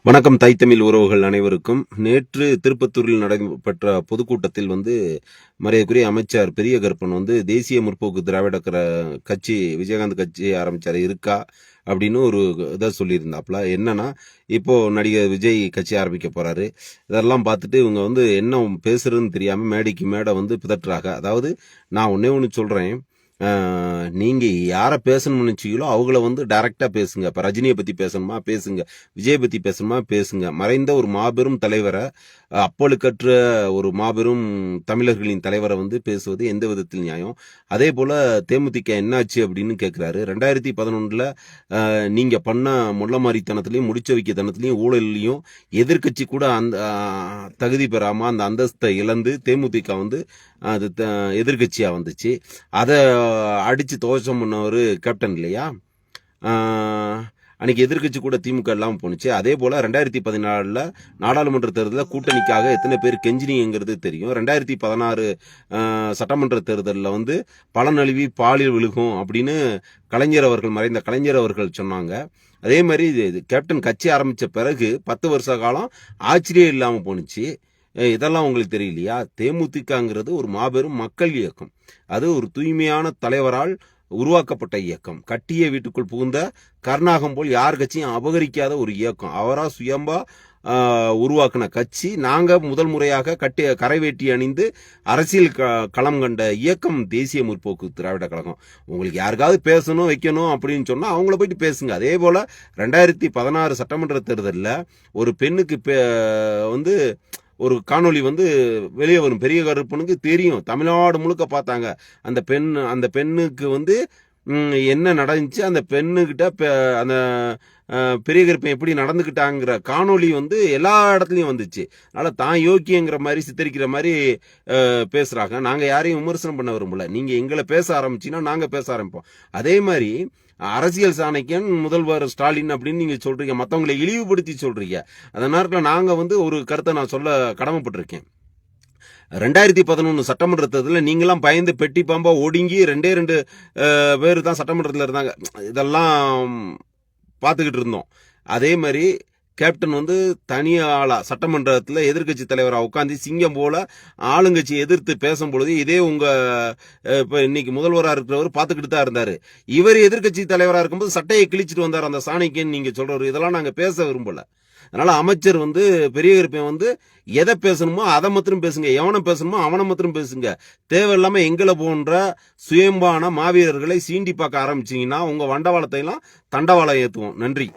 வணக்கம். தமிழ் உறவுகள் அனைவருக்கும். நேற்று திருப்பத்தூரில் நடைபெற்ற பொதுக்கூட்டத்தில் மரியாதைக்குரிய அமைச்சர் பெரிய கருப்பன் தேசிய முற்போக்கு திராவிட கட்சி விஜயகாந்த் கட்சி ஆரம்பிச்சாரு இருக்கா அப்படின்னு ஒரு இதை சொல்லியிருந்தாப்புல. என்னன்னா, இப்போ நடிகர் விஜய் கட்சி ஆரம்பிக்க போறாரு. இதெல்லாம் பார்த்துட்டு இவங்க என்ன பேசுறதுன்னு தெரியாம மேடைக்கு மேடை பிதற்றுறாங்க. அதாவது நான் ஒன்னே சொல்றேன், நீங்க யாரை பேசணும்னு நினைச்சீங்களோ அவங்கள டைரக்டா பேசுங்க. இப்ப ரஜினியை பத்தி பேசணுமா பேசுங்க, விஜய் பத்தி பேசணுமா பேசுங்க. மறைந்த ஒரு மாபெரும் தலைவரை, அப்பழுக்கற்ற ஒரு மாபெரும் தமிழர்களின் தலைவரை பேசுவது எந்த விதத்தில் நியாயம்? அதே போல தேமுதிக என்னாச்சு அப்படின்னு கேட்கிறாரு. 2011 நீங்க பண்ண முள்ளமாரித்தனத்திலையும் முடிச்ச வைக்கத்தனத்திலையும் ஊழலையும் எதிர்கட்சி கூட அந்த தகுதி பெறாம அந்த அந்தஸ்தை இழந்து தேமுதிக அது எதிர்கட்சியா வந்துச்சு. அதை அடிச்சு தோஷம் பண்ணவர் கேப்டன் இல்லையா? அன்னைக்கு எதிர்கட்சி கூட திமுக இல்லாமல் போனுச்சு. அதே போல 2014 நாடாளுமன்ற தேர்தலில் கூட்டணிக்காக எத்தனை பேர் கெஞ்சினிங்கிறது தெரியும். 2016 சட்டமன்ற தேர்தலில் பலனழிவி பாலியல் விழுகும் அப்படின்னு மறைந்த கலைஞர் அவர்கள் சொன்னாங்க. அதே மாதிரி கேப்டன் கட்சி ஆரம்பிச்ச பிறகு 10 வருஷ காலம் ஆச்சரியம் இல்லாமல் போனுச்சு. இதெல்லாம் உங்களுக்கு தெரியலையா? தேமுதிகங்கிறது ஒரு மாபெரும் மக்கள் இயக்கம். அது ஒரு தூய்மையான தலைவரால் உருவாக்கப்பட்ட இயக்கம். கட்டிய வீட்டுக்குள் புகுந்த கருணாகம் போல் யார் கட்சியும் அபகரிக்காத ஒரு இயக்கம். அவரா சுயம்பா உருவாக்கின கட்சி. நாங்க முதல் முறையாக கரை வேட்டி அணிந்து அரசியல் களம் கண்ட இயக்கம் தேசிய முற்போக்கு திராவிட கழகம். உங்களுக்கு யாருக்காவது பேசணும் வைக்கணும் அப்படின்னு சொன்னா அவங்கள போயிட்டு பேசுங்க. அதே போல 2016 சட்டமன்ற தேர்தலில் ஒரு பெண்ணுக்கு ஒரு காணொலி வெளியே வரும். பெரிய கருப்பனுக்கு தெரியும், தமிழ்நாடு முழுக்க பார்த்தாங்க. அந்த பெண்ணுக்கு என்ன நடந்துச்சு, அந்த பெண்ணுகிட்ட அந்த பெரிய கருப்பன் எப்படி நடந்துக்கிட்டாங்கிற காணொலி எல்லா இடத்துலையும் வந்துச்சு. அதனால தான் யோக்கியங்கிற மாதிரி சித்தரிக்கிற மாதிரி பேசுறாங்க. நாங்க யாரையும் விமர்சனம் பண்ண விரும்பல. நீங்க எங்களை பேச ஆரம்பிச்சீங்கன்னா நாங்க பேச ஆரம்பிப்போம். அதே மாதிரி அரசியல் சாணக்கியன் முதல்வர் ஸ்டாலின் அப்படின்னு நீங்க சொல்றீங்க, மற்றவங்களை இழிவுபடுத்தி சொல்றீங்க. அந்த நேரத்தில் நாங்க ஒரு கருத்தை நான் சொல்ல கடமைப்பட்டிருக்கேன். 2011 சட்டமன்ற தேர்தலில் நீங்களாம் பயந்து பெட்டி பாம்பா ஒடுங்கி 2 பேர் தான் சட்டமன்றத்தில் இருந்தாங்க. இதெல்லாம் பார்த்துக்கிட்டு இருந்தோம். அதே மாதிரி கேப்டன் தனியாளா சட்டமன்றத்தில் எதிர்கட்சி தலைவராக உட்காந்து சிங்கம் போல ஆளுங்கட்சி எதிர்த்து பேசும் பொழுது இதே இப்ப இன்னைக்கு முதல்வராக இருக்கிறவர் பார்த்துக்கிட்டு தான் இருந்தாரு. இவர் எதிர்கட்சி தலைவராக இருக்கும்போது சட்டையை கிழிச்சிட்டு வந்தார் அந்த சாணிக்கேன்னு நீங்க சொல்றவர். இதெல்லாம் நாங்க பேச விரும்பல. அதனால அமைச்சர் பெரிய கருப்பன் எதை பேசணுமோ அதை மாத்திரம் பேசுங்க, எவனை பேசணுமோ அவனை மாத்திரம் பேசுங்க. தேவையில்லாம எங்களை போன்ற சுயம்பான மாவீரர்களை சீண்டி பார்க்க ஆரம்பிச்சீங்கன்னா உங்க வண்டவாளத்தை எல்லாம் தண்டவாளம் ஏத்துவோம். நன்றி.